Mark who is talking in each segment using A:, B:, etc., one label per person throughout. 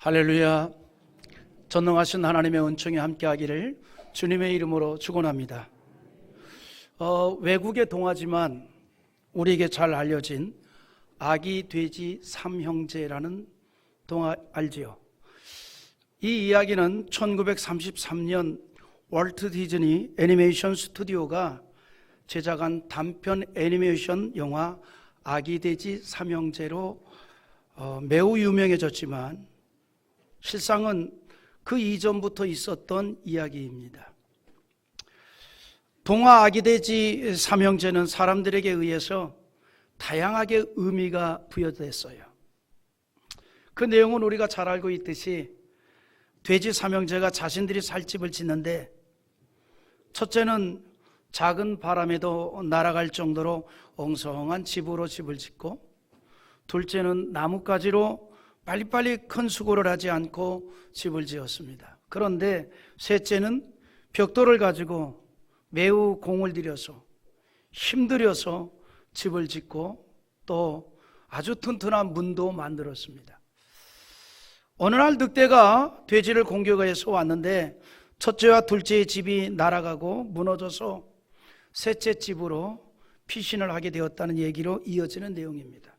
A: 할렐루야. 전능하신 하나님의 은총이 함께하기를 주님의 이름으로 축원합니다. 외국의 동화지만 우리에게 잘 알려진 아기 돼지 삼형제라는 동화 알지요? 이 이야기는 1933년 월트 디즈니 애니메이션 스튜디오가 제작한 단편 애니메이션 영화 아기 돼지 삼형제로 매우 유명해졌지만 실상은 그 이전부터 있었던 이야기입니다. 동화 아기 돼지 삼형제는 사람들에게 의해서 다양하게 의미가 부여됐어요. 그 내용은 우리가 잘 알고 있듯이 돼지 삼형제가 자신들이 살 집을 짓는데, 첫째는 작은 바람에도 날아갈 정도로 엉성한 집으로 집을 짓고, 둘째는 나뭇가지로 빨리빨리 큰 수고를 하지 않고 집을 지었습니다. 그런데 셋째는 벽돌을 가지고 매우 공을 들여서 힘들여서 집을 짓고 또 아주 튼튼한 문도 만들었습니다. 어느 날 늑대가 돼지를 공격해서 왔는데 첫째와 둘째의 집이 날아가고 무너져서 셋째 집으로 피신을 하게 되었다는 얘기로 이어지는 내용입니다.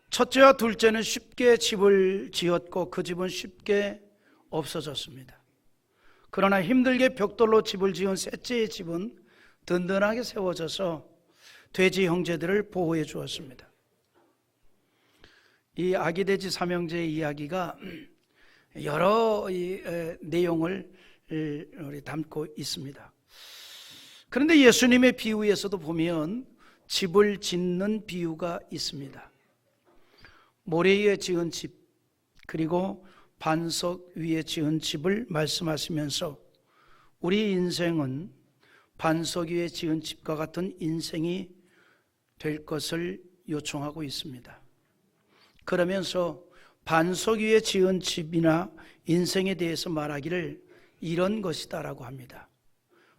A: 첫째와 둘째는 쉽게 집을 지었고 그 집은 쉽게 없어졌습니다. 그러나 힘들게 벽돌로 집을 지은 셋째의 집은 든든하게 세워져서 돼지 형제들을 보호해 주었습니다. 이 아기 돼지 삼형제의 이야기가 여러 내용을 담고 있습니다. 그런데 예수님의 비유에서도 보면 집을 짓는 비유가 있습니다. 모래 위에 지은 집, 그리고 반석 위에 지은 집을 말씀하시면서 우리 인생은 반석 위에 지은 집과 같은 인생이 될 것을 요청하고 있습니다. 그러면서 반석 위에 지은 집이나 인생에 대해서 말하기를 이런 것이다라고 합니다.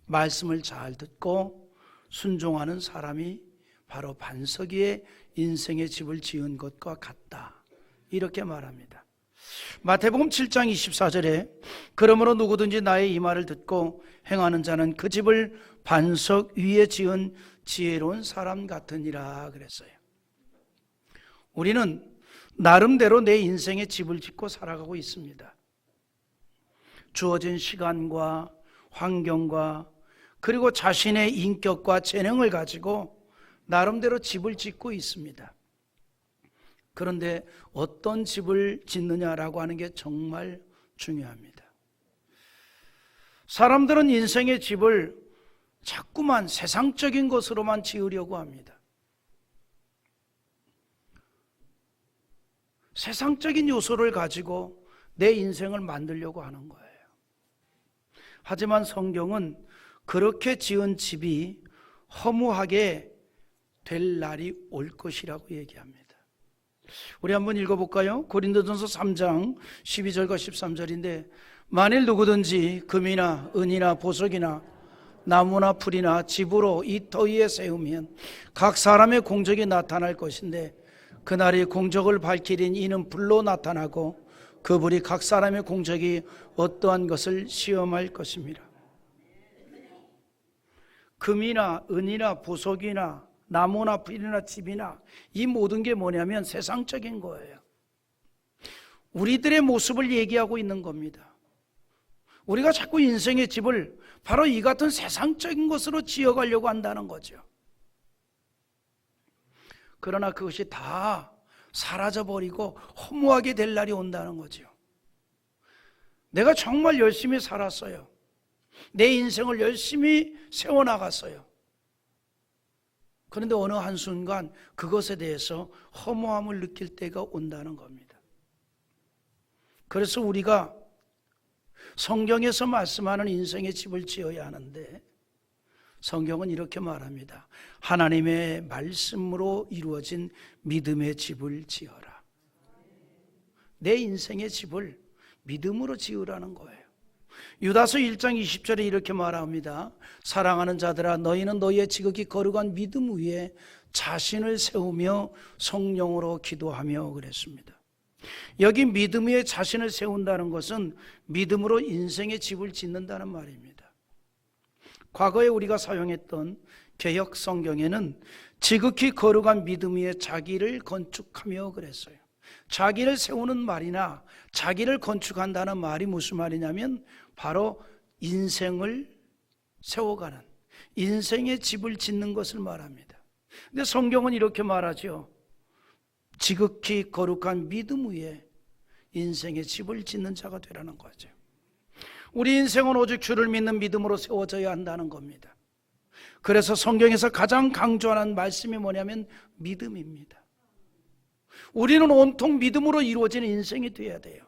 A: 말씀을 잘 듣고 순종하는 사람이 바로 반석 위에 인생의 집을 지은 것과 같다, 이렇게 말합니다. 마태복음 7장 24절에 그러므로 누구든지 나의 이 말을 듣고 행하는 자는 그 집을 반석 위에 지은 지혜로운 사람 같으니라 그랬어요. 우리는 나름대로 내 인생의 집을 짓고 살아가고 있습니다. 주어진 시간과 환경과 그리고 자신의 인격과 재능을 가지고 나름대로 집을 짓고 있습니다. 그런데 어떤 집을 짓느냐라고 하는 게 정말 중요합니다. 사람들은 인생의 집을 자꾸만 세상적인 것으로만 지으려고 합니다. 세상적인 요소를 가지고 내 인생을 만들려고 하는 거예요. 하지만 성경은 그렇게 지은 집이 허무하게 될 날이 올 것이라고 얘기합니다. 우리 한번 읽어볼까요? 고린도전서 3장 12절과 13절인데 만일 누구든지 금이나 은이나 보석이나 나무나 풀이나 집으로 이 터 위에 세우면 각 사람의 공적이 나타날 것인데 그날이 공적을 밝히린 이는 불로 나타나고 그 불이 각 사람의 공적이 어떠한 것을 시험할 것입니다. 금이나 은이나 보석이나 나무나 풀이나 집이나 이 모든 게 뭐냐면 세상적인 거예요. 우리들의 모습을 얘기하고 있는 겁니다. 우리가 자꾸 인생의 집을 바로 이 같은 세상적인 것으로 지어가려고 한다는 거죠. 그러나 그것이 다 사라져버리고 허무하게 될 날이 온다는 거죠. 내가 정말 열심히 살았어요. 내 인생을 열심히 세워나갔어요. 그런데 어느 한순간 그것에 대해서 허무함을 느낄 때가 온다는 겁니다. 그래서 우리가 성경에서 말씀하는 인생의 집을 지어야 하는데 성경은 이렇게 말합니다. 하나님의 말씀으로 이루어진 믿음의 집을 지어라. 내 인생의 집을 믿음으로 지으라는 거예요. 유다서 1장 20절에 이렇게 말합니다. 사랑하는 자들아, 너희는 너희의 지극히 거룩한 믿음 위에 자신을 세우며 성령으로 기도하며 그랬습니다. 여기 믿음 위에 자신을 세운다는 것은 믿음으로 인생의 집을 짓는다는 말입니다. 과거에 우리가 사용했던 개역 성경에는 지극히 거룩한 믿음 위에 자기를 건축하며 그랬어요. 자기를 세우는 말이나 자기를 건축한다는 말이 무슨 말이냐면 바로 인생을 세워가는, 인생의 집을 짓는 것을 말합니다. 근데 성경은 이렇게 말하죠. 지극히 거룩한 믿음 위에 인생의 집을 짓는 자가 되라는 거죠. 우리 인생은 오직 주를 믿는 믿음으로 세워져야 한다는 겁니다. 그래서 성경에서 가장 강조하는 말씀이 뭐냐면 믿음입니다. 우리는 온통 믿음으로 이루어지는 인생이 되어야 돼요.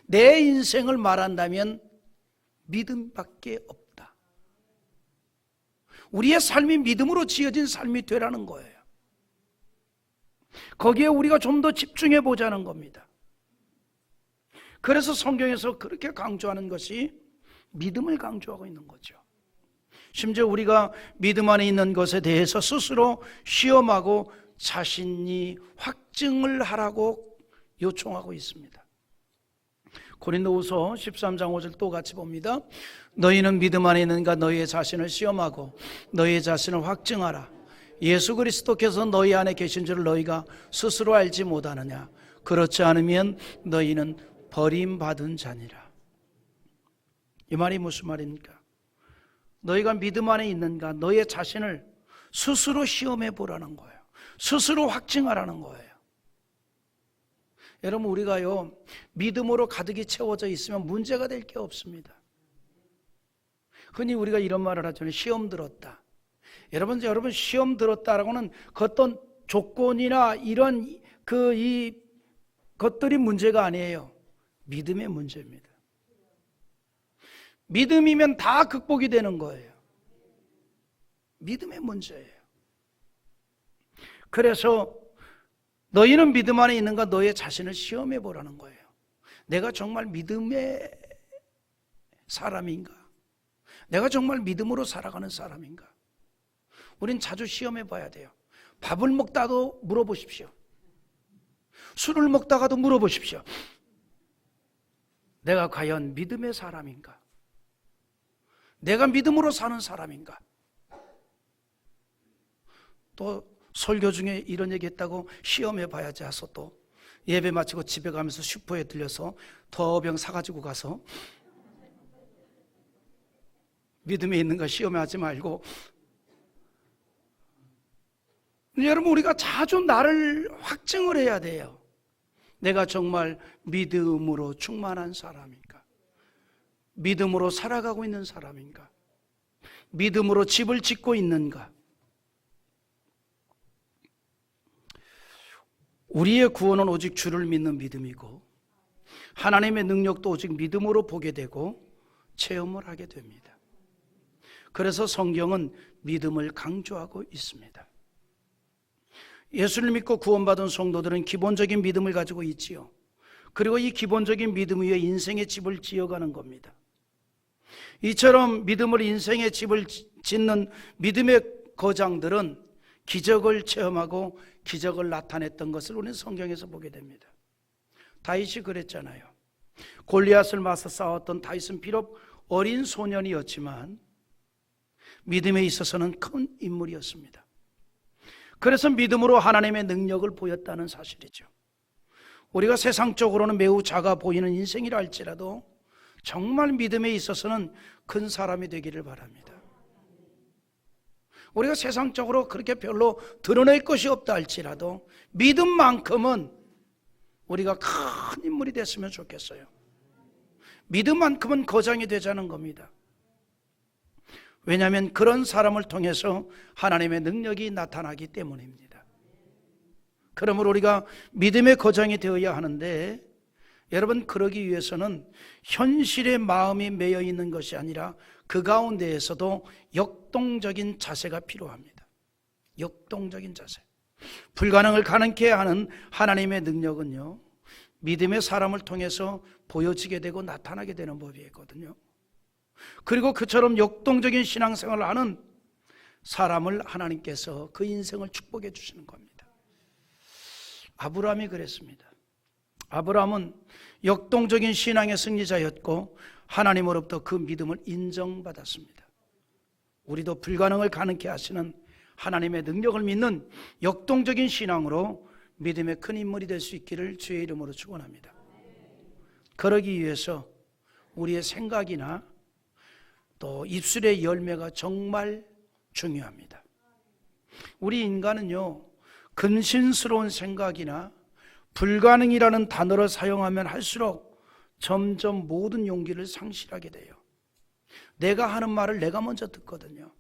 A: 내 인생을 말한다면 믿음밖에 없다. 우리의 삶이 믿음으로 지어진 삶이 되라는 거예요. 거기에 우리가 좀 더 집중해 보자는 겁니다. 그래서 성경에서 그렇게 강조하는 것이 믿음을 강조하고 있는 거죠. 심지어 우리가 믿음 안에 있는 것에 대해서 스스로 시험하고 자신이 확증을 하라고 요청하고 있습니다. 고린도후서 13장 5절 또 같이 봅니다. 너희는 믿음 안에 있는가 너희의 자신을 시험하고 너희의 자신을 확증하라. 예수 그리스도께서 너희 안에 계신 줄 너희가 스스로 알지 못하느냐. 그렇지 않으면 너희는 버림받은 자니라. 이 말이 무슨 말입니까? 너희가 믿음 안에 있는가 너희의 자신을 스스로 시험해 보라는 거예요. 스스로 확증하라는 거예요. 여러분, 우리가요 믿음으로 가득히 채워져 있으면 문제가 될 게 없습니다. 흔히 우리가 이런 말을 하잖아요. 시험 들었다. 여러분 시험 들었다라고는 그 어떤 조건이나 이런 이 것들이 문제가 아니에요. 믿음의 문제입니다. 믿음이면 다 극복이 되는 거예요. 믿음의 문제예요. 그래서 너희는 믿음 안에 있는가 너의 자신을 시험해 보라는 거예요. 내가 정말 믿음의 사람인가? 내가 정말 믿음으로 살아가는 사람인가? 우린 자주 시험해 봐야 돼요. 밥을 먹다도 물어보십시오. 술을 먹다가도 물어보십시오. 내가 과연 믿음의 사람인가? 내가 믿음으로 사는 사람인가? 또 설교 중에 이런 얘기 했다고 시험해 봐야지 해서 또 예배 마치고 집에 가면서 슈퍼에 들려서 더병 사가지고 가서 믿음에 있는가 시험해 하지 말고. 여러분, 우리가 자주 나를 확증을 해야 돼요. 내가 정말 믿음으로 충만한 사람인가? 믿음으로 살아가고 있는 사람인가? 믿음으로 집을 짓고 있는가? 우리의 구원은 오직 주를 믿는 믿음이고 하나님의 능력도 오직 믿음으로 보게 되고 체험을 하게 됩니다. 그래서 성경은 믿음을 강조하고 있습니다. 예수를 믿고 구원받은 성도들은 기본적인 믿음을 가지고 있지요. 그리고 이 기본적인 믿음 위에 인생의 집을 지어가는 겁니다. 이처럼 믿음으로 인생의 집을 짓는 믿음의 거장들은 기적을 체험하고 기적을 나타냈던 것을 우리는 성경에서 보게 됩니다. 다윗이 그랬잖아요. 골리앗을 맞서 싸웠던 다윗은 비록 어린 소년이었지만 믿음에 있어서는 큰 인물이었습니다. 그래서 믿음으로 하나님의 능력을 보였다는 사실이죠. 우리가 세상적으로는 매우 작아 보이는 인생이라 할지라도 정말 믿음에 있어서는 큰 사람이 되기를 바랍니다. 우리가 세상적으로 그렇게 별로 드러낼 것이 없다 할지라도 믿음만큼은 우리가 큰 인물이 됐으면 좋겠어요. 믿음만큼은 거장이 되자는 겁니다. 왜냐하면 그런 사람을 통해서 하나님의 능력이 나타나기 때문입니다. 그러므로 우리가 믿음의 거장이 되어야 하는데, 여러분, 그러기 위해서는 현실의 마음이 매여 있는 것이 아니라 그 가운데에서도 역동적인 자세가 필요합니다. 역동적인 자세. 불가능을 가능케 하는 하나님의 능력은요, 믿음의 사람을 통해서 보여지게 되고 나타나게 되는 법이거든요. 그리고 그처럼 역동적인 신앙생활을 하는 사람을 하나님께서 그 인생을 축복해 주시는 겁니다. 아브라함이 그랬습니다. 아브라함은 역동적인 신앙의 승리자였고 하나님으로부터 그 믿음을 인정받았습니다. 우리도 불가능을 가능케 하시는 하나님의 능력을 믿는 역동적인 신앙으로 믿음의 큰 인물이 될 수 있기를 주의 이름으로 축원합니다. 그러기 위해서 우리의 생각이나 또 입술의 열매가 정말 중요합니다. 우리 인간은요, 근신스러운 생각이나 불가능이라는 단어를 사용하면 할수록 점점 모든 용기를 상실하게 돼요. 내가 하는 말을 내가 먼저 듣거든요.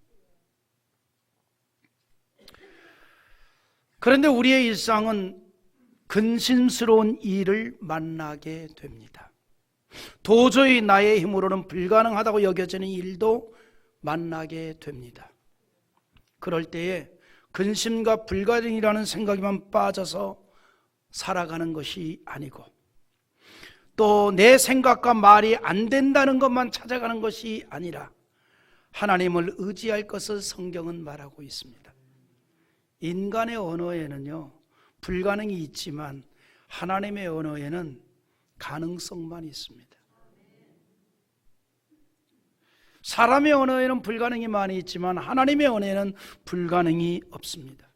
A: 그런데 우리의 일상은 근심스러운 일을 만나게 됩니다. 도저히 나의 힘으로는 불가능하다고 여겨지는 일도 만나게 됩니다. 그럴 때에 근심과 불가능이라는 생각에만 빠져서 살아가는 것이 아니고 또 내 생각과 말이 안 된다는 것만 찾아가는 것이 아니라 하나님을 의지할 것을 성경은 말하고 있습니다. 인간의 언어에는요, 불가능이 있지만 하나님의 언어에는 가능성만 있습니다. 사람의 언어에는 불가능이 많이 있지만 하나님의 언어에는 불가능이 없습니다.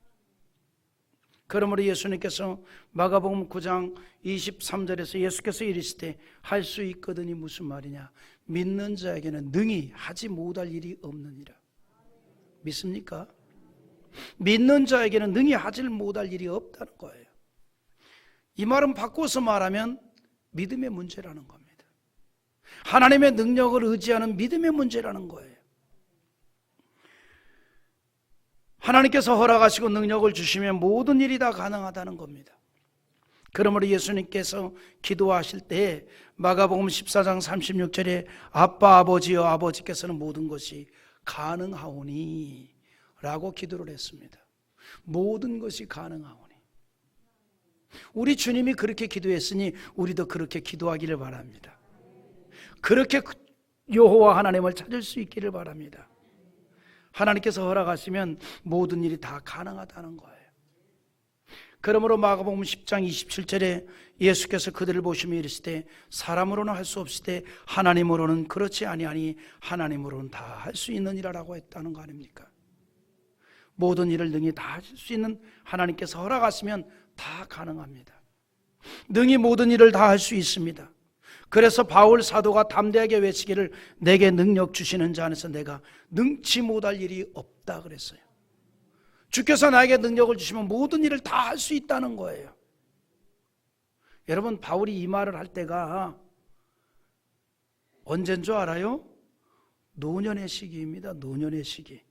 A: 그러므로 예수님께서 마가복음 9장 23절에서 예수께서 이르시되 할 수 있거든이 무슨 말이냐? 믿는 자에게는 능히 하지 못할 일이 없느니라. 믿습니까? 믿는 자에게는 능히 하지 못할 일이 없다는 거예요. 이 말은 바꿔서 말하면 믿음의 문제라는 겁니다. 하나님의 능력을 의지하는 믿음의 문제라는 거예요. 하나님께서 허락하시고 능력을 주시면 모든 일이 다 가능하다는 겁니다. 그러므로 예수님께서 기도하실 때 마가복음 14장 36절에 아빠 아버지여 아버지께서는 모든 것이 가능하오니 라고 기도를 했습니다. 모든 것이 가능하오니. 우리 주님이 그렇게 기도했으니 우리도 그렇게 기도하기를 바랍니다. 그렇게 여호와 하나님을 찾을 수 있기를 바랍니다. 하나님께서 허락하시면 모든 일이 다 가능하다는 거예요. 그러므로 마가복음 10장 27절에 예수께서 그들을 보시며 이르시되 사람으로는 할 수 없으되 하나님으로는 그렇지 아니하니 하나님으로는 다 할 수 있느니라라고 했다는 거 아닙니까? 모든 일을 능히 다 하실 수 있는 하나님께서 허락하시면 다 가능합니다. 능히 모든 일을 다 할 수 있습니다. 그래서 바울 사도가 담대하게 외치기를 내게 능력 주시는 자 안에서 내가 능치 못할 일이 없다 그랬어요. 주께서 나에게 능력을 주시면 모든 일을 다 할 수 있다는 거예요. 여러분, 바울이 이 말을 할 때가 언제인 줄 알아요? 노년의 시기입니다. 노년의 시기.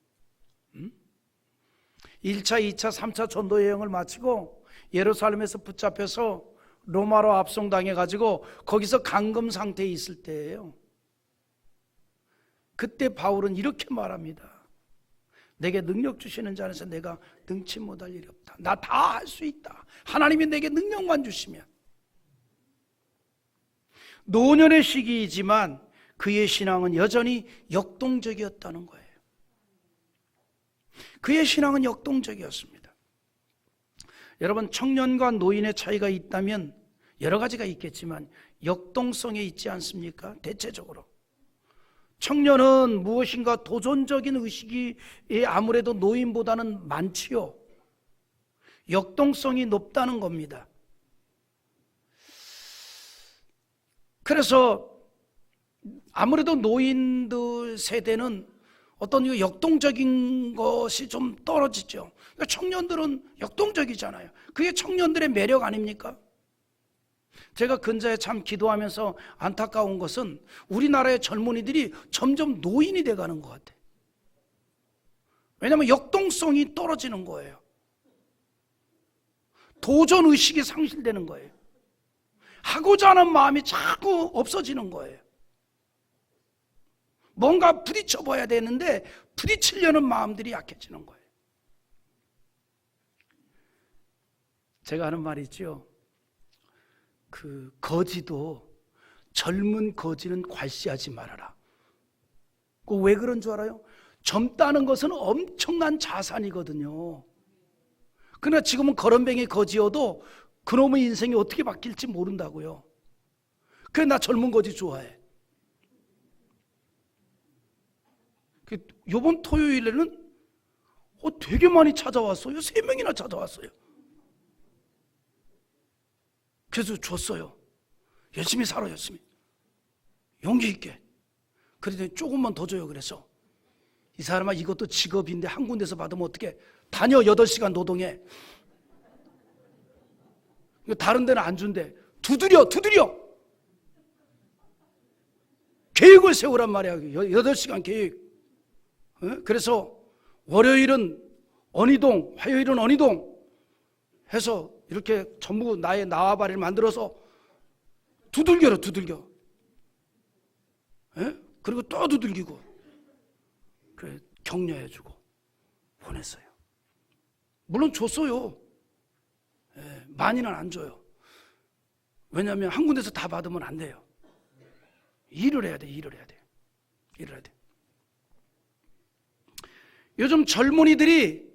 A: 1차, 2차, 3차 전도 여행을 마치고 예루살렘에서 붙잡혀서 로마로 압송당해가지고 거기서 감금 상태에 있을 때예요. 그때 바울은 이렇게 말합니다. 내게 능력 주시는 자 안에서 내가 능치 못할 일이 없다. 나 다 할 수 있다. 하나님이 내게 능력만 주시면. 노년의 시기이지만 그의 신앙은 여전히 역동적이었다는 거예요. 그의 신앙은 역동적이었습니다. 여러분, 청년과 노인의 차이가 있다면 여러 가지가 있겠지만 역동성에 있지 않습니까? 대체적으로 청년은 무엇인가 도전적인 의식이 아무래도 노인보다는 많지요. 역동성이 높다는 겁니다. 그래서 아무래도 노인들 세대는 어떤 역동적인 것이 좀 떨어지죠. 그러니까 청년들은 역동적이잖아요. 그게 청년들의 매력 아닙니까? 제가 근자에 참 기도하면서 안타까운 것은 우리나라의 젊은이들이 점점 노인이 돼가는 것 같아요. 왜냐하면 역동성이 떨어지는 거예요. 도전의식이 상실되는 거예요. 하고자 하는 마음이 자꾸 없어지는 거예요. 뭔가 부딪혀 봐야 되는데 부딪히려는 마음들이 약해지는 거예요. 제가 하는 말이 있죠. 그 거지도 젊은 거지는 괄시하지 말아라. 그 왜 그런 줄 알아요? 젊다는 것은 엄청난 자산이거든요. 그러나 지금은 거렁뱅이 거지여도 그놈의 인생이 어떻게 바뀔지 모른다고요. 그래 나 젊은 거지 좋아해. 요번 토요일에는 되게 많이 찾아왔어요. 3명이나 찾아왔어요. 그래서 줬어요. 열심히 살아, 열심히. 용기 있게. 그랬더니 조금만 더 줘요. 그래서 이 사람아 이것도 직업인데 한 군데서 받으면 어떻게 다녀 8시간 노동해. 다른 데는 안 준대. 두드려 계획을 세우란 말이야. 8시간 계획. 그래서 월요일은 어니동, 화요일은 어니동 해서 이렇게 전부 나의 나와바리를 만들어서 두들겨. 그리고 또 두들기고 그래 격려해주고 보냈어요. 물론 줬어요. 많이는 안 줘요. 왜냐하면 한 군데서 다 받으면 안 돼요. 일을 해야 돼. 요즘 젊은이들이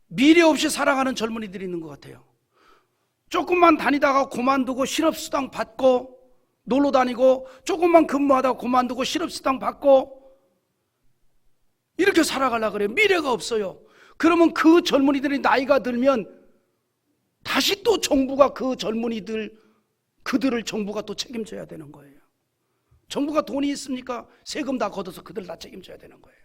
A: 미래 없이 살아가는 젊은이들이 있는 것 같아요. 조금만 다니다가 그만두고 실업수당 받고 놀러 다니고 조금만 근무하다가 그만두고 실업수당 받고 이렇게 살아가려고 그래요. 미래가 없어요. 그러면 그 젊은이들이 나이가 들면 다시 또 정부가 그 젊은이들 그들을 정부가 또 책임져야 되는 거예요. 정부가 돈이 있습니까? 세금 다 걷어서 그들 다 책임져야 되는 거예요.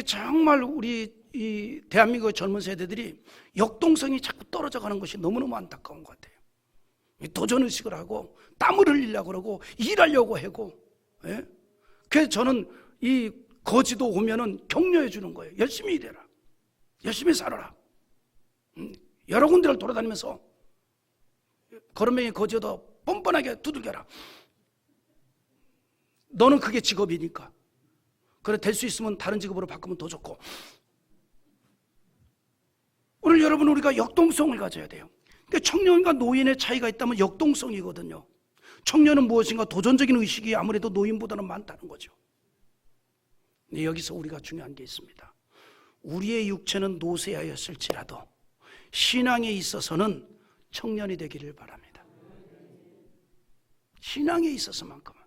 A: 정말 우리 이 대한민국의 젊은 세대들이 역동성이 자꾸 떨어져 가는 것이 너무너무 안타까운 것 같아요. 도전의식을 하고 땀을 흘리려고 그러고 일하려고 하고. 그래서 저는 이 거지도 오면은 격려해 주는 거예요. 열심히 일해라. 열심히 살아라. 여러 군데를 돌아다니면서 거름뱅이 거지여도 뻔뻔하게 두들겨라. 너는 그게 직업이니까. 그래 될 수 있으면 다른 직업으로 바꾸면 더 좋고. 오늘 여러분 우리가 역동성을 가져야 돼요. 그러니까 청년과 노인의 차이가 있다면 역동성이거든요. 청년은 무엇인가 도전적인 의식이 아무래도 노인보다는 많다는 거죠. 근데 여기서 우리가 중요한 게 있습니다. 우리의 육체는 노쇠하였을지라도 신앙에 있어서는 청년이 되기를 바랍니다. 신앙에 있어서만큼은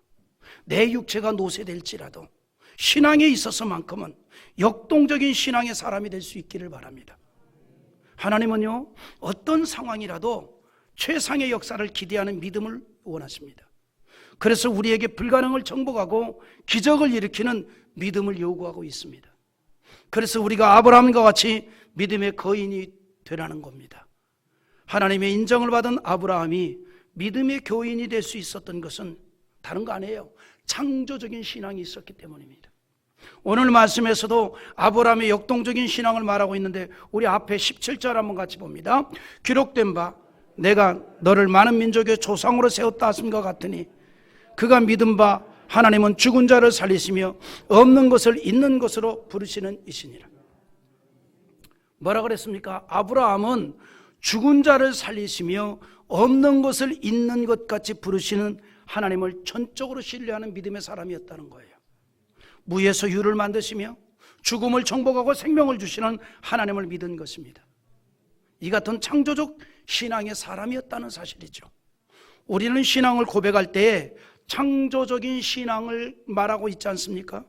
A: 내 육체가 노쇠될지라도 신앙에 있어서만큼은 역동적인 신앙의 사람이 될 수 있기를 바랍니다. 하나님은요 어떤 상황이라도 최상의 역사를 기대하는 믿음을 원하십니다. 그래서 우리에게 불가능을 정복하고 기적을 일으키는 믿음을 요구하고 있습니다. 그래서 우리가 아브라함과 같이 믿음의 거인이 되라는 겁니다. 하나님의 인정을 받은 아브라함이 믿음의 교인이 될 수 있었던 것은 다른 거 아니에요. 창조적인 신앙이 있었기 때문입니다. 오늘 말씀에서도 아브라함의 역동적인 신앙을 말하고 있는데 우리 앞에 17절 한번 같이 봅니다. 기록된 바 내가 너를 많은 민족의 조상으로 세웠다 하심과 같으니 그가 믿은 바 하나님은 죽은 자를 살리시며 없는 것을 있는 것으로 부르시는 이시니라. 뭐라 그랬습니까? 아브라함은 죽은 자를 살리시며 없는 것을 있는 것 같이 부르시는 하나님을 전적으로 신뢰하는 믿음의 사람이었다는 거예요. 무에서 유를 만드시며 죽음을 정복하고 생명을 주시는 하나님을 믿은 것입니다. 이 같은 창조적 신앙의 사람이었다는 사실이죠. 우리는 신앙을 고백할 때에 창조적인 신앙을 말하고 있지 않습니까?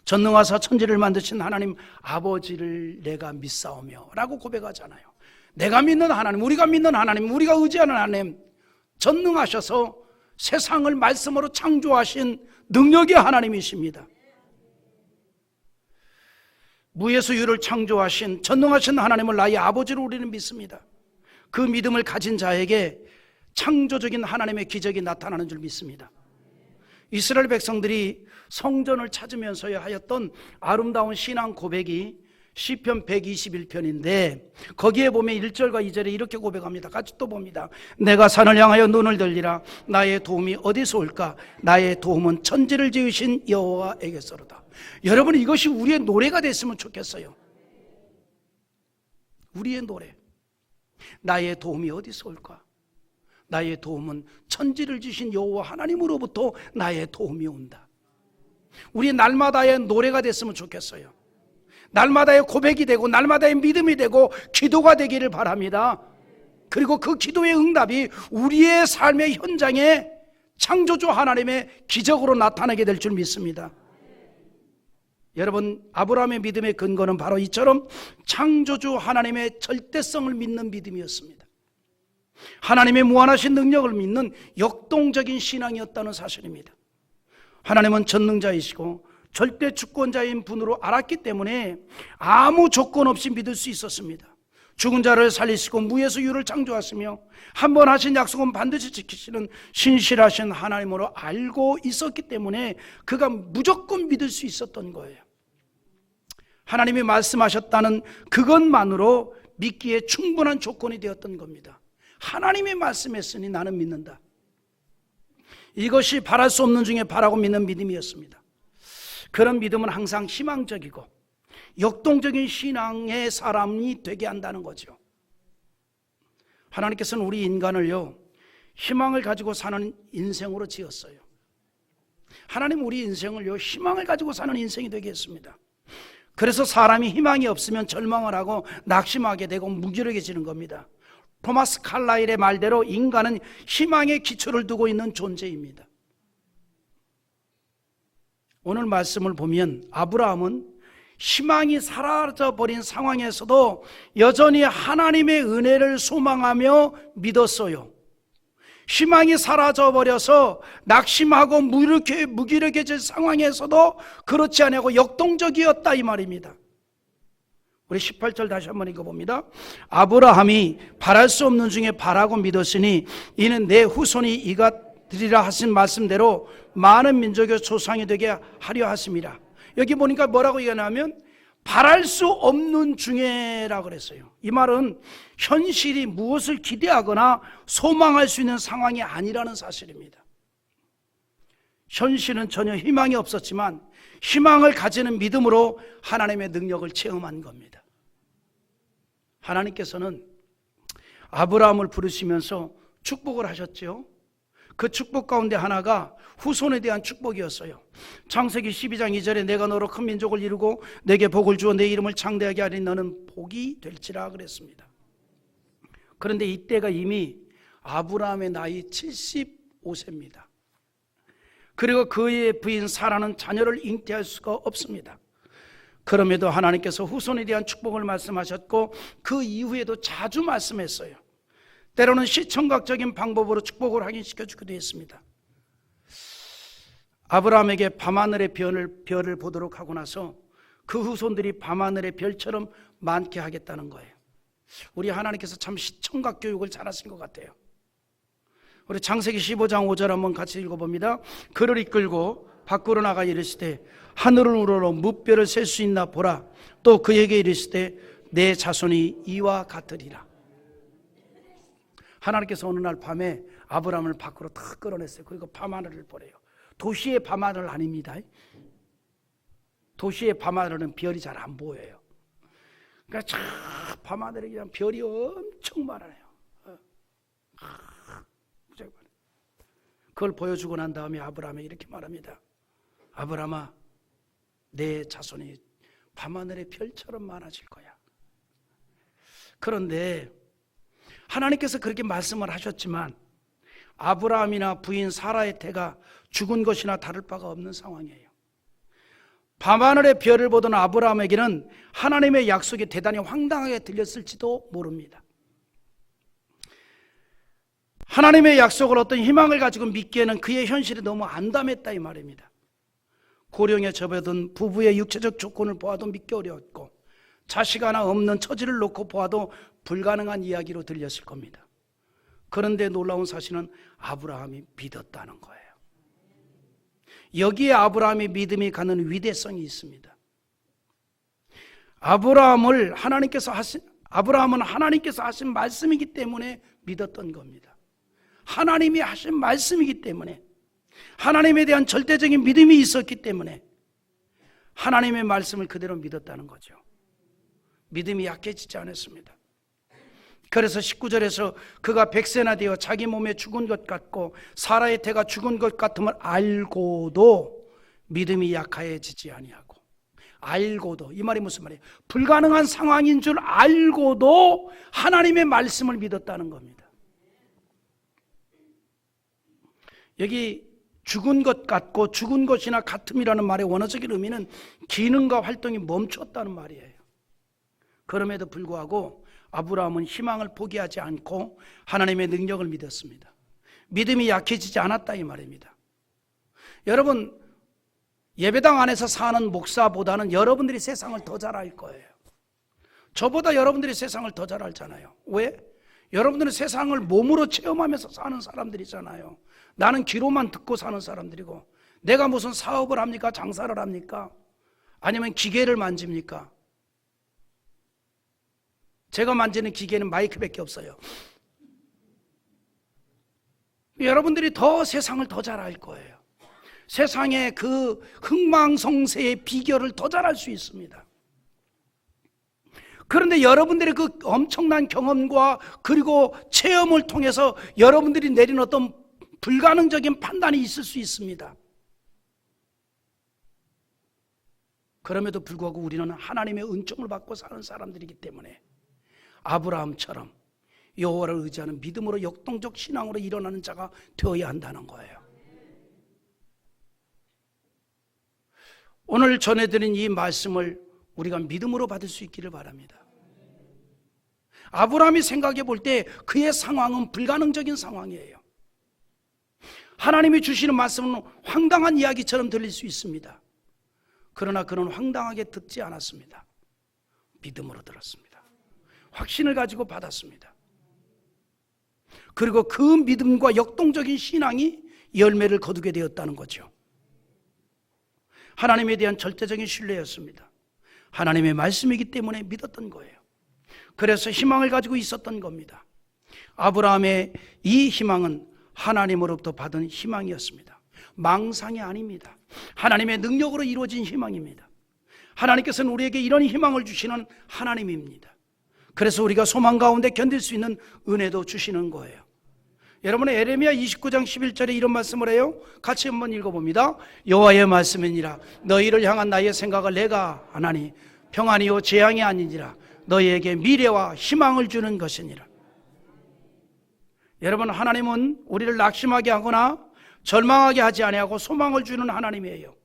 A: 전능하사 천지를 만드신 하나님 아버지를 내가 믿사오며 라고 고백하잖아요. 내가 믿는 하나님, 우리가 믿는 하나님, 우리가 의지하는 하나님, 전능하셔서 세상을 말씀으로 창조하신 능력의 하나님이십니다. 무에서 유를 창조하신 전능하신 하나님을 나의 아버지로 우리는 믿습니다. 그 믿음을 가진 자에게 창조적인 하나님의 기적이 나타나는 줄 믿습니다. 이스라엘 백성들이 성전을 찾으면서 하였던 아름다운 신앙 고백이 시편 121편인데 거기에 보면 1절과 2절에 이렇게 고백합니다. 같이 또 봅니다. 내가 산을 향하여 눈을 들리라. 나의 도움이 어디서 올까? 나의 도움은 천지를 지으신 여호와에게서로다. 여러분 이것이 우리의 노래가 됐으면 좋겠어요. 우리의 노래. 나의 도움이 어디서 올까? 나의 도움은 천지를 지신 여호와 하나님으로부터 나의 도움이 온다. 우리 날마다의 노래가 됐으면 좋겠어요. 날마다의 고백이 되고 날마다의 믿음이 되고 기도가 되기를 바랍니다. 그리고 그 기도의 응답이 우리의 삶의 현장에 창조주 하나님의 기적으로 나타나게 될 줄 믿습니다. 여러분, 아브라함의 믿음의 근거는 바로 이처럼 창조주 하나님의 절대성을 믿는 믿음이었습니다. 하나님의 무한하신 능력을 믿는 역동적인 신앙이었다는 사실입니다. 하나님은 전능자이시고 절대 주권자인 분으로 알았기 때문에 아무 조건 없이 믿을 수 있었습니다. 죽은 자를 살리시고 무에서 유를 창조하시며 한 번 하신 약속은 반드시 지키시는 신실하신 하나님으로 알고 있었기 때문에 그가 무조건 믿을 수 있었던 거예요. 하나님이 말씀하셨다는 그것만으로 믿기에 충분한 조건이 되었던 겁니다. 하나님이 말씀했으니 나는 믿는다. 이것이 바랄 수 없는 중에 바라고 믿는 믿음이었습니다. 그런 믿음은 항상 희망적이고 역동적인 신앙의 사람이 되게 한다는 거죠. 하나님께서는 우리 인간을요, 희망을 가지고 사는 인생으로 지었어요. 하나님 우리 인생을요, 희망을 가지고 사는 인생이 되게 했습니다. 그래서 사람이 희망이 없으면 절망을 하고 낙심하게 되고 무기력해지는 겁니다. 토마스 칼라일의 말대로 인간은 희망의 기초를 두고 있는 존재입니다. 오늘 말씀을 보면 아브라함은 희망이 사라져버린 상황에서도 여전히 하나님의 은혜를 소망하며 믿었어요. 희망이 사라져버려서 낙심하고 무기력해질 상황에서도 그렇지 않고 역동적이었다 이 말입니다. 우리 18절 다시 한번 읽어봅니다. 아브라함이 바랄 수 없는 중에 바라고 믿었으니 이는 내 후손이 이가 되리라 하신 말씀대로 많은 민족의 조상이 되게 하려 하심이라. 여기 보니까 뭐라고 얘기하냐면 바랄 수 없는 중에라고 그랬어요. 이 말은 현실이 무엇을 기대하거나 소망할 수 있는 상황이 아니라는 사실입니다. 현실은 전혀 희망이 없었지만 희망을 가지는 믿음으로 하나님의 능력을 체험한 겁니다. 하나님께서는 아브라함을 부르시면서 축복을 하셨죠. 그 축복 가운데 하나가 후손에 대한 축복이었어요. 창세기 12장 2절에 내가 너로 큰 민족을 이루고 내게 복을 주어 내 이름을 창대하게 하리 너는 복이 될지라 그랬습니다. 그런데 이때가 이미 아브라함의 나이 75세입니다. 그리고 그의 부인 사라는 자녀를 잉태할 수가 없습니다. 그럼에도 하나님께서 후손에 대한 축복을 말씀하셨고 그 이후에도 자주 말씀했어요. 때로는 시청각적인 방법으로 축복을 확인시켜 주기도 했습니다. 아브라함에게 밤하늘의 별을 보도록 하고 나서 그 후손들이 밤하늘의 별처럼 많게 하겠다는 거예요. 우리 하나님께서 참 시청각 교육을 잘하신 것 같아요. 우리 창세기 15장 5절 한번 같이 읽어봅니다. 그를 이끌고 밖으로 나가 이르시되 하늘을 우러러 무별을 셀 수 있나 보라. 또 그에게 이르시되 내 자손이 이와 같으리라. 하나님께서 어느 날 밤에 아브라함을 밖으로 탁 끌어냈어요. 그리고 밤하늘을 보래요. 도시의 밤하늘 아닙니다. 도시의 밤하늘은 별이 잘 안 보여요. 그러니까 참 밤하늘에 그냥 별이 엄청 많아요. 그걸 보여주고 난 다음에 아브라함이 이렇게 말합니다. 아브라함아, 내 자손이 밤하늘의 별처럼 많아질 거야. 그런데 하나님께서 그렇게 말씀을 하셨지만 아브라함이나 부인 사라의 태가 죽은 것이나 다를 바가 없는 상황이에요. 밤하늘의 별을 보던 아브라함에게는 하나님의 약속이 대단히 황당하게 들렸을지도 모릅니다. 하나님의 약속을 어떤 희망을 가지고 믿기에는 그의 현실이 너무 암담했다 이 말입니다. 고령에 접어든 부부의 육체적 조건을 보아도 믿기 어려웠고 자식 하나 없는 처지를 놓고 보아도 불가능한 이야기로 들렸을 겁니다. 그런데 놀라운 사실은 아브라함이 믿었다는 거예요. 여기에 아브라함의 믿음이 가는 위대성이 있습니다. 아브라함은 하나님께서 하신 말씀이기 때문에 믿었던 겁니다. 하나님이 하신 말씀이기 때문에, 하나님에 대한 절대적인 믿음이 있었기 때문에 하나님의 말씀을 그대로 믿었다는 거죠. 믿음이 약해지지 않았습니다. 그래서 19절에서 그가 100세나 되어 자기 몸에 죽은 것 같고 사라의 태가 죽은 것 같음을 알고도 믿음이 약하여지지 아니하고, 알고도, 이 말이 무슨 말이에요? 불가능한 상황인 줄 알고도 하나님의 말씀을 믿었다는 겁니다. 여기 죽은 것 같고 죽은 것이나 같음이라는 말의 원어적인 의미는 기능과 활동이 멈췄다는 말이에요. 그럼에도 불구하고 아브라함은 희망을 포기하지 않고 하나님의 능력을 믿었습니다. 믿음이 약해지지 않았다 이 말입니다. 여러분, 예배당 안에서 사는 목사보다는 여러분들이 세상을 더 잘 알 거예요. 저보다 여러분들이 세상을 더 잘 알잖아요. 왜? 여러분들은 세상을 몸으로 체험하면서 사는 사람들이잖아요. 나는 귀로만 듣고 사는 사람들이고, 내가 무슨 사업을 합니까? 장사를 합니까? 아니면 기계를 만집니까? 제가 만지는 기계는 마이크밖에 없어요. 여러분들이 더 세상을 더 잘 알 거예요. 세상의 그 흥망성쇠의 비결을 더 잘 알 수 있습니다. 그런데 여러분들의 그 엄청난 경험과 그리고 체험을 통해서 여러분들이 내린 어떤 불가능적인 판단이 있을 수 있습니다. 그럼에도 불구하고 우리는 하나님의 은총을 받고 사는 사람들이기 때문에 아브라함처럼 여호와를 의지하는 믿음으로 역동적 신앙으로 일어나는 자가 되어야 한다는 거예요. 오늘 전해드린 이 말씀을 우리가 믿음으로 받을 수 있기를 바랍니다. 아브라함이 생각해 볼 때 그의 상황은 불가능적인 상황이에요. 하나님이 주시는 말씀은 황당한 이야기처럼 들릴 수 있습니다. 그러나 그는 황당하게 듣지 않았습니다. 믿음으로 들었습니다. 확신을 가지고 받았습니다. 그리고 그 믿음과 역동적인 신앙이 열매를 거두게 되었다는 거죠. 하나님에 대한 절대적인 신뢰였습니다. 하나님의 말씀이기 때문에 믿었던 거예요. 그래서 희망을 가지고 있었던 겁니다. 아브라함의 이 희망은 하나님으로부터 받은 희망이었습니다. 망상이 아닙니다. 하나님의 능력으로 이루어진 희망입니다. 하나님께서는 우리에게 이런 희망을 주시는 하나님입니다. 그래서 우리가 소망 가운데 견딜 수 있는 은혜도 주시는 거예요. 여러분의 에레미야 29장 11절에 이런 말씀을 해요. 같이 한번 읽어봅니다. 여호와의 말씀이니라 너희를 향한 나의 생각을 내가 아나니 평안이요 재앙이 아니니라 너희에게 미래와 희망을 주는 것이니라. 여러분, 하나님은 우리를 낙심하게 하거나 절망하게 하지 아니하고 소망을 주는 하나님이에요.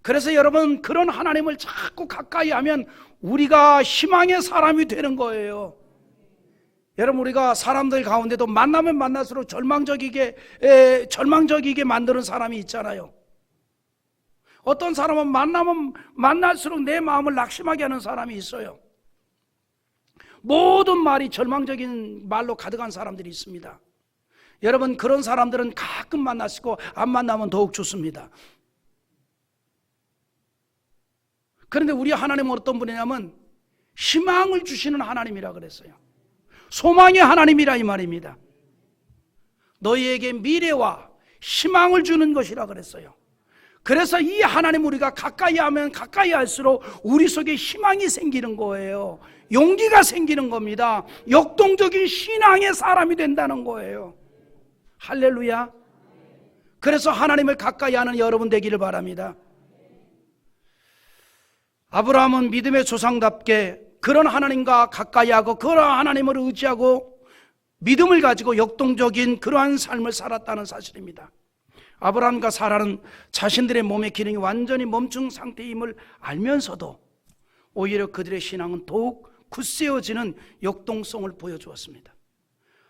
A: 그래서 여러분, 그런 하나님을 자꾸 가까이 하면 우리가 희망의 사람이 되는 거예요. 여러분, 우리가 사람들 가운데도 만나면 만날수록 절망적이게 만드는 사람이 있잖아요. 어떤 사람은 만나면 만날수록 내 마음을 낙심하게 하는 사람이 있어요. 모든 말이 절망적인 말로 가득한 사람들이 있습니다. 여러분, 그런 사람들은 가끔 만나시고 안 만나면 더욱 좋습니다. 그런데 우리 하나님은 어떤 분이냐면 희망을 주시는 하나님이라 그랬어요. 소망의 하나님이라 이 말입니다. 너희에게 미래와 희망을 주는 것이라 그랬어요. 그래서 이 하나님 우리가 가까이 하면 가까이 할수록 우리 속에 희망이 생기는 거예요. 용기가 생기는 겁니다. 역동적인 신앙의 사람이 된다는 거예요. 할렐루야. 그래서 하나님을 가까이 하는 여러분 되기를 바랍니다. 아브라함은 믿음의 조상답게 그런 하나님과 가까이 하고 그런 하나님을 의지하고 믿음을 가지고 역동적인 그러한 삶을 살았다는 사실입니다. 아브라함과 사라는 자신들의 몸의 기능이 완전히 멈춘 상태임을 알면서도 오히려 그들의 신앙은 더욱 굳세어지는 역동성을 보여주었습니다.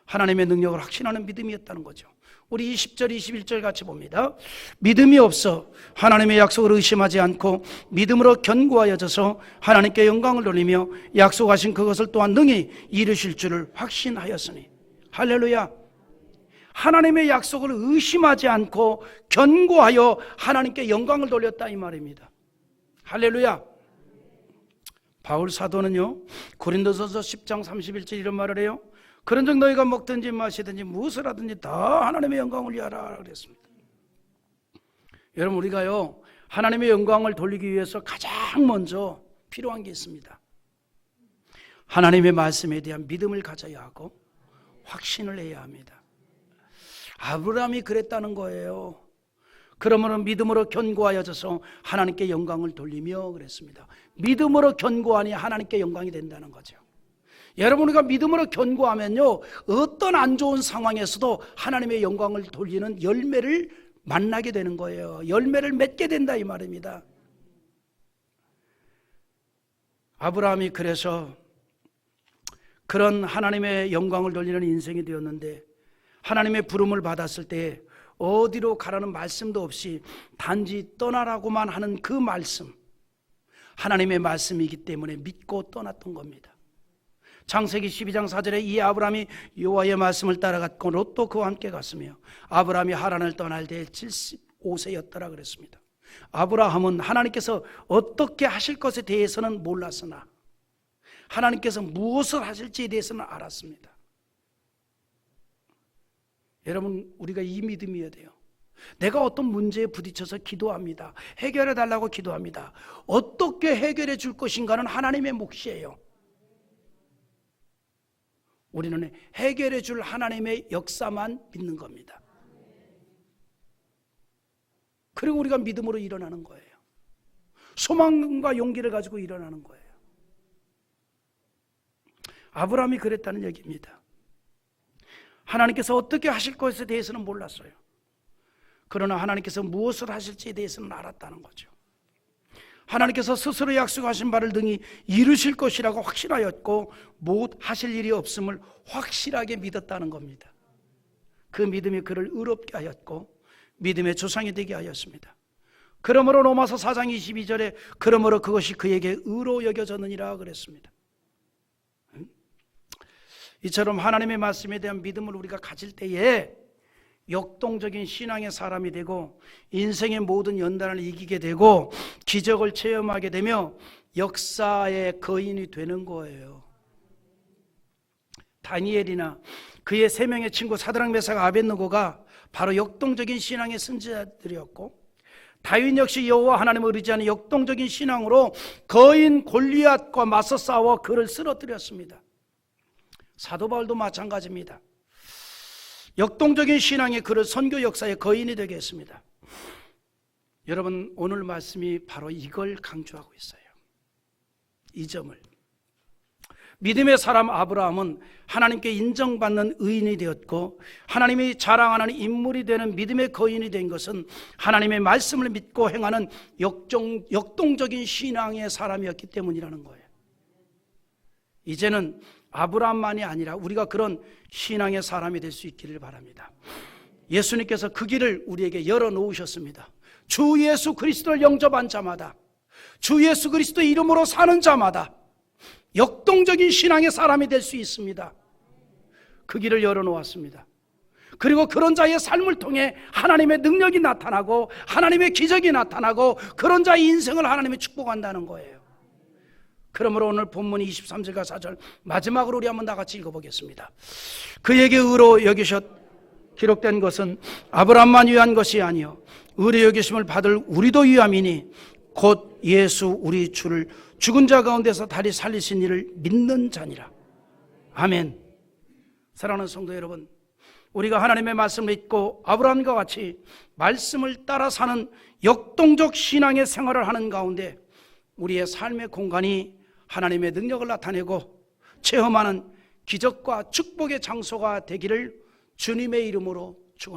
A: 하나님의 능력을 확신하는 믿음이었다는 거죠. 우리 20절 21절 같이 봅니다. 믿음이 없어 하나님의 약속을 의심하지 않고 믿음으로 견고하여져서 하나님께 영광을 돌리며 약속하신 그것을 또한 능히 이루실 줄을 확신하였으니. 할렐루야. 하나님의 약속을 의심하지 않고 견고하여 하나님께 영광을 돌렸다 이 말입니다. 할렐루야. 바울 사도는요 고린도서서 10장 31절 이런 말을 해요. 그런즉 너희가 먹든지 마시든지 무엇을 하든지 다 하나님의 영광을 위하라 그랬습니다. 여러분, 우리가요 하나님의 영광을 돌리기 위해서 가장 먼저 필요한 게 있습니다. 하나님의 말씀에 대한 믿음을 가져야 하고 확신을 해야 합니다. 아브라함이 그랬다는 거예요. 그러므로 믿음으로 견고하여져서 하나님께 영광을 돌리며 그랬습니다. 믿음으로 견고하니 하나님께 영광이 된다는 거죠. 여러분, 우리가 믿음으로 견고하면요, 어떤 안 좋은 상황에서도 하나님의 영광을 돌리는 열매를 만나게 되는 거예요. 열매를 맺게 된다 이 말입니다. 아브라함이 그래서 그런 하나님의 영광을 돌리는 인생이 되었는데, 하나님의 부름을 받았을 때 어디로 가라는 말씀도 없이 단지 떠나라고만 하는 그 말씀, 하나님의 말씀이기 때문에 믿고 떠났던 겁니다. 창세기 12장 4절에 이 아브라함이 여호와의 말씀을 따라갔고 롯도 그와 함께 갔으며 아브라함이 하란을 떠날 때 75세였더라 그랬습니다. 아브라함은 하나님께서 어떻게 하실 것에 대해서는 몰랐으나 하나님께서 무엇을 하실지에 대해서는 알았습니다. 여러분, 우리가 이 믿음이어야 돼요. 내가 어떤 문제에 부딪혀서 기도합니다. 해결해 달라고 기도합니다. 어떻게 해결해 줄 것인가는 하나님의 몫이에요. 우리는 해결해 줄 하나님의 역사만 믿는 겁니다. 그리고 우리가 믿음으로 일어나는 거예요. 소망과 용기를 가지고 일어나는 거예요. 아브라함이 그랬다는 얘기입니다. 하나님께서 어떻게 하실 것에 대해서는 몰랐어요. 그러나 하나님께서 무엇을 하실지에 대해서는 알았다는 거죠. 하나님께서 스스로 약속하신 바를 능히 이루실 것이라고 확신하였고 못 하실 일이 없음을 확실하게 믿었다는 겁니다. 그 믿음이 그를 의롭게 하였고 믿음의 조상이 되게 하였습니다. 그러므로 로마서 4장 22절에 그러므로 그것이 그에게 의로 여겨졌느니라 그랬습니다. 이처럼 하나님의 말씀에 대한 믿음을 우리가 가질 때에 역동적인 신앙의 사람이 되고 인생의 모든 연단을 이기게 되고 기적을 체험하게 되며 역사의 거인이 되는 거예요. 다니엘이나 그의 3명의 친구 사드락 메삭 아벳느고가 바로 역동적인 신앙의 선지자들이었고, 다윗 역시 여호와 하나님을 의지하는 역동적인 신앙으로 거인 골리앗과 맞서 싸워 그를 쓰러뜨렸습니다. 사도 바울도 마찬가지입니다. 역동적인 신앙이 그를 선교 역사의 거인이 되게 했습니다. 여러분, 오늘 말씀이 바로 이걸 강조하고 있어요. 이 점을. 믿음의 사람 아브라함은 하나님께 인정받는 의인이 되었고 하나님이 자랑하는 인물이 되는 믿음의 거인이 된 것은 하나님의 말씀을 믿고 행하는 역동적인 신앙의 사람이었기 때문이라는 거예요. 이제는 아브라함만이 아니라 우리가 그런 신앙의 사람이 될 수 있기를 바랍니다. 예수님께서 그 길을 우리에게 열어놓으셨습니다. 주 예수 그리스도를 영접한 자마다, 주 예수 그리스도 이름으로 사는 자마다 역동적인 신앙의 사람이 될 수 있습니다. 그 길을 열어놓았습니다. 그리고 그런 자의 삶을 통해 하나님의 능력이 나타나고 하나님의 기적이 나타나고 그런 자의 인생을 하나님이 축복한다는 거예요. 그러므로 오늘 본문 23절과 4절 마지막으로 우리 한번 다 같이 읽어보겠습니다. 그에게 의로 여기셨 기록된 것은 아브라함만 위한 것이 아니요 의로 여기심을 받을 우리도 위함이니 곧 예수 우리 주를 죽은 자 가운데서 다시 살리신 이를 믿는 자니라. 아멘. 사랑하는 성도 여러분, 우리가 하나님의 말씀을 믿고 아브라함과 같이 말씀을 따라 사는 역동적 신앙의 생활을 하는 가운데 우리의 삶의 공간이 하나님의 능력을 나타내고 체험하는 기적과 축복의 장소가 되기를 주님의 이름으로 축원합니다.